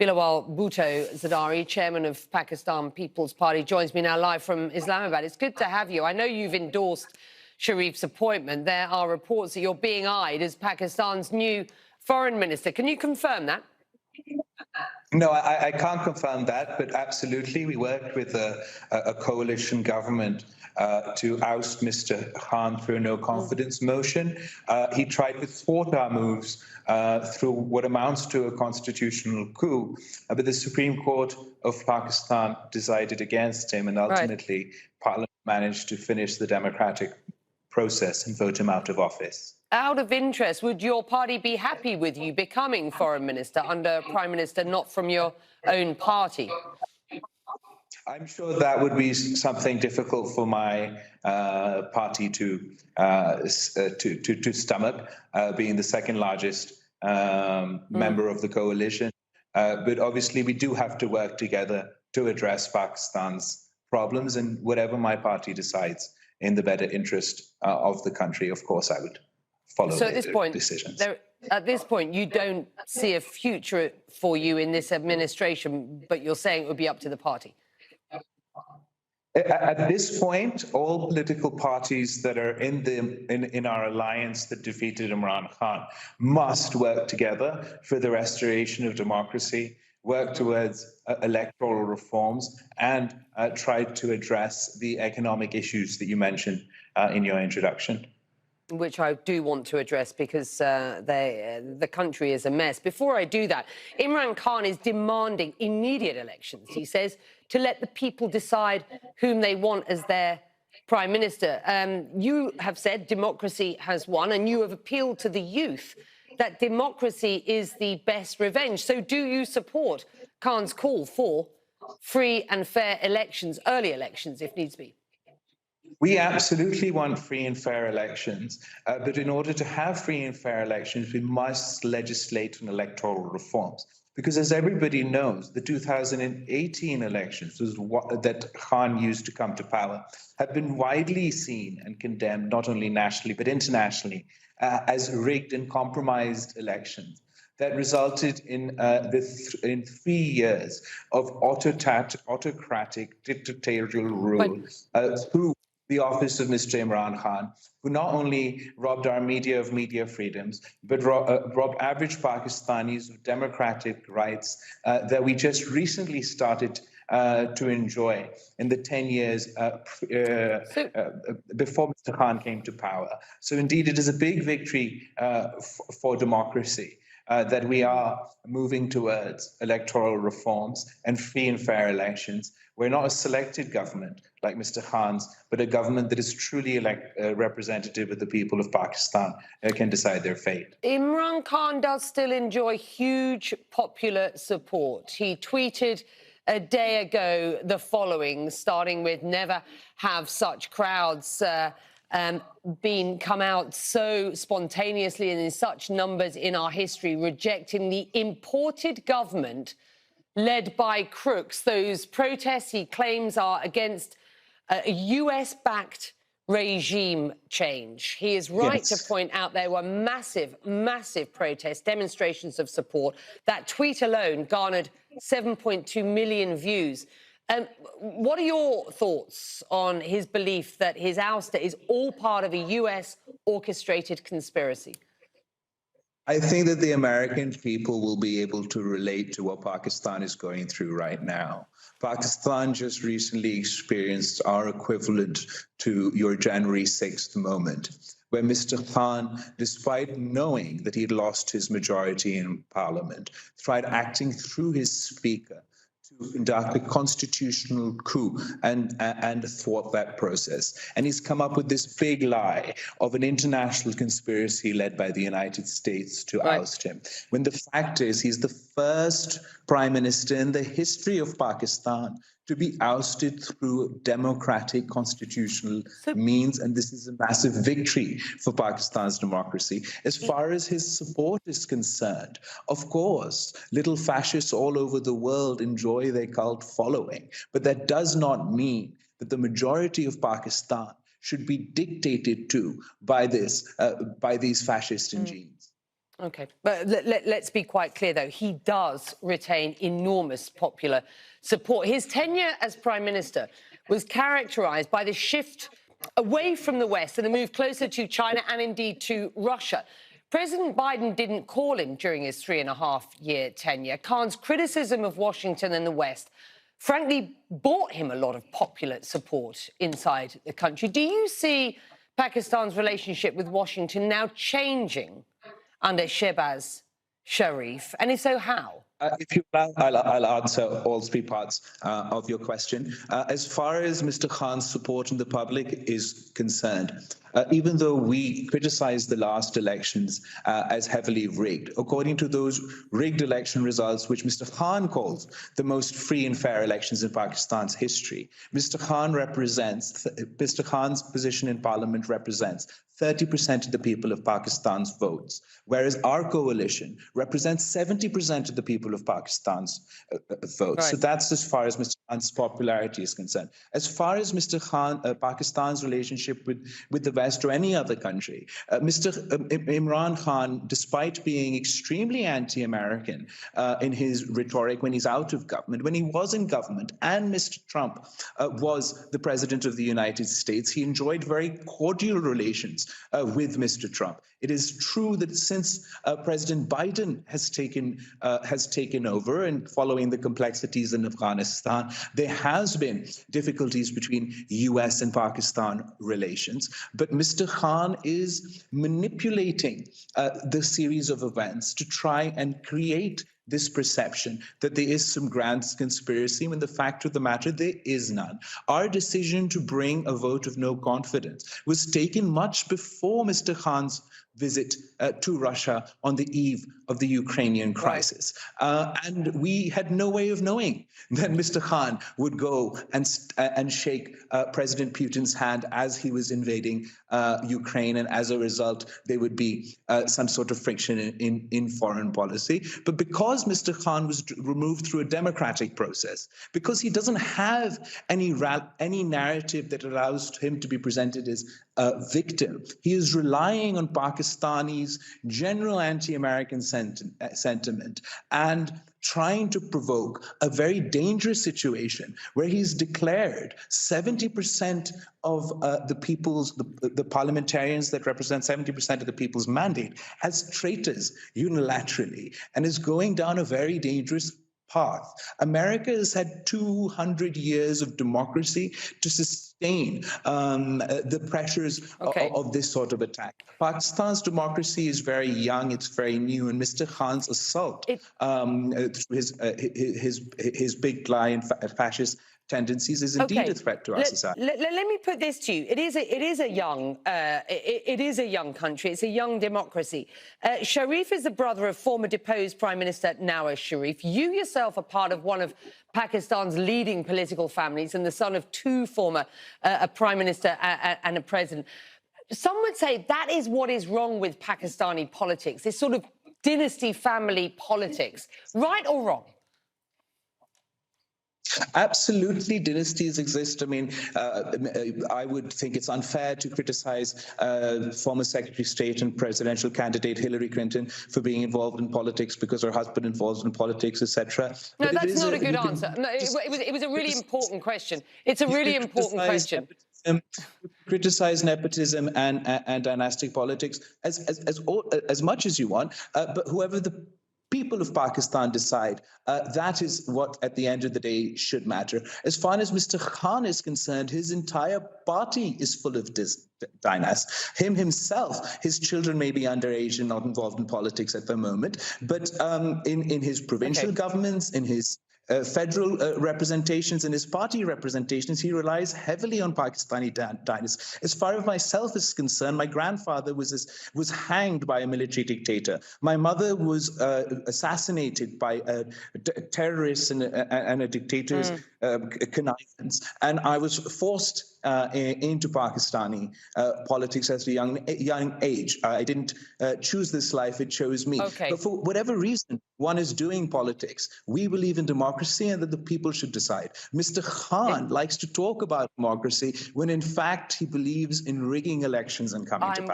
Bilawal Bhutto Zardari, chairman of Pakistan People's Party, joins me now live from Islamabad. It's good to have you. I know you've endorsed Sharif's appointment. There are reports that you're being eyed as Pakistan's new foreign minister. Can you confirm that? No, I can't confirm that, but absolutely, we worked with a coalition government to oust Mr. Khan through a no-confidence motion. He tried to thwart our moves through what amounts to a constitutional coup, but the Supreme Court of Pakistan decided against him, and ultimately Parliament managed to finish the democratic process and vote him out of office. Out of interest, would your party be happy with you becoming foreign minister under a prime minister not from your own party? I'm sure that would be something difficult for my party to stomach, being the second largest member of the coalition. But obviously, we do have to work together to address Pakistan's problems, and whatever my party decides in the better interest of the country, of course, I would follow their decisions. At this point, you don't see a future for you in this administration, but you're saying it would be up to the party. At this point, all political parties that are in our alliance that defeated Imran Khan must work together for the restoration of democracy, work towards electoral reforms, and try to address the economic issues that you mentioned in your introduction. Which I do want to address because the country is a mess. Before I do that, Imran Khan is demanding immediate elections, he says, to let the people decide whom they want as their prime minister. You have said democracy has won, and you have appealed to the youth that democracy is the best revenge. So do you support Khan's call for free and fair elections, early elections, if needs be? We absolutely want free and fair elections, but in order to have free and fair elections, we must legislate on electoral reforms. Because as everybody knows, the 2018 elections that Khan used to come to power have been widely seen and condemned, not only nationally, but internationally, as rigged and compromised elections that resulted in 3 years of autocratic dictatorial rule through the office of Mr. Imran Khan, who not only robbed our media of media freedoms, but robbed average Pakistanis of democratic rights that we just recently started to enjoy in the 10 years before Mr. Khan came to power. So indeed, it is a big victory for democracy that we are moving towards electoral reforms and free and fair elections. We're not a selected government like Mr. Khan's, but a government that is truly representative of the people of Pakistan and can decide their fate. Imran Khan does still enjoy huge popular support. He tweeted a day ago the following, starting with "Never have such crowds come out so spontaneously and in such numbers in our history, rejecting the imported government led by crooks." Those protests, he claims, are against a US-backed regime change. He is right to point out there were massive, massive protests, demonstrations of support. That tweet alone garnered 7.2 million views. What are your thoughts on his belief that his ouster is all part of a US-orchestrated conspiracy? I think that the American people will be able to relate to what Pakistan is going through right now. Pakistan just recently experienced our equivalent to your January 6th moment, where Mr. Khan, despite knowing that he'd lost his majority in parliament, tried acting through his speaker to conduct a constitutional coup and thwart that process. And he's come up with this big lie of an international conspiracy led by the United States to oust him. When the fact is, he's the first prime minister in the history of Pakistan to be ousted through democratic constitutional means, and this is a massive victory for Pakistan's democracy. As far as his support is concerned, of course, little fascists all over the world enjoy their cult following, but that does not mean that the majority of Pakistan should be dictated to by these fascist regimes. OK, but let's be quite clear, though. He does retain enormous popular support. His tenure as Prime Minister was characterised by the shift away from the West and a move closer to China and indeed to Russia. President Biden didn't call him during his 3.5-year tenure. Khan's criticism of Washington and the West, frankly, bought him a lot of popular support inside the country. Do you see Pakistan's relationship with Washington now changing under Shehbaz Sharif? And if so, how? If you allow, I'll answer all three parts of your question. As far as Mr. Khan's support in the public is concerned, even though we criticize the last elections as heavily rigged, according to those rigged election results, which Mr. Khan calls the most free and fair elections in Pakistan's history, Mr. Khan's position in parliament represents 30% of the people of Pakistan's votes, whereas our coalition represents 70% of the people of Pakistan's votes. Right. So that's as far as Mr. Khan's popularity is concerned. As far as Mr. Khan, Pakistan's relationship with the West or any other country, Mr. Imran Khan, despite being extremely anti-American in his rhetoric when he's out of government, when he was in government and Mr. Trump was the president of the United States, he enjoyed very cordial relations with Mr. Trump. It is true that since President Biden has taken over and following the complexities in Afghanistan, there has been difficulties between U.S. and Pakistan relations. But Mr. Khan is manipulating the series of events to try and create this perception that there is some grand conspiracy, when the fact of the matter, there is none. Our decision to bring a vote of no confidence was taken much before Mr. Khan's visit to Russia on the eve of the Ukrainian crisis. Right. And we had no way of knowing that Mr. Khan would go and shake President Putin's hand as he was invading Ukraine, and as a result, there would be some sort of friction in foreign policy. But because Mr. Khan was removed through a democratic process, because he doesn't have any narrative that allows him to be presented as a victim, he is relying on Pakistani's general anti-American sentiment and trying to provoke a very dangerous situation where he's declared 70% of the parliamentarians that represent 70% of the people's mandate as traitors unilaterally, and is going down a very dangerous path. America has had 200 years of democracy to sustain the pressures of this sort of attack. Pakistan's democracy is very young, it's very new, and Mr. Khan's assault through his big lie and fascist tendencies is indeed a threat to our society. Let me put this to you: it is a young country. It's a young democracy. Sharif is the brother of former deposed Prime Minister Nawaz Sharif. You yourself are part of one of Pakistan's leading political families, and the son of two former a Prime Minister and a president. Some would say that is what is wrong with Pakistani politics, this sort of dynasty family politics. Right or wrong? Absolutely, dynasties exist. I mean, I would think it's unfair to criticize former Secretary of State and presidential candidate Hillary Clinton for being involved in politics because her husband involved in politics, etc. No, that's not a good answer. No, it was a really important question. It's a really important question. Criticize nepotism and dynastic politics as much as you want, but whoever the people of Pakistan decide, that is what, at the end of the day, should matter. As far as Mr. Khan is concerned, his entire party is full of dynasts. Him himself, his children may be underage and not involved in politics at the moment, but in his provincial governments, in his federal representations, and his party representations, he relies heavily on Pakistani dynasts. As far as myself is concerned, my grandfather was hanged by a military dictator. My mother was assassinated by terrorists and a dictator's connivance, and I was forced into Pakistani politics at a young age. I didn't choose this life, it chose me. But for whatever reason one is doing politics, we believe in democracy and that the people should decide. Mr. Khan likes to talk about democracy when in fact he believes in rigging elections and coming to power.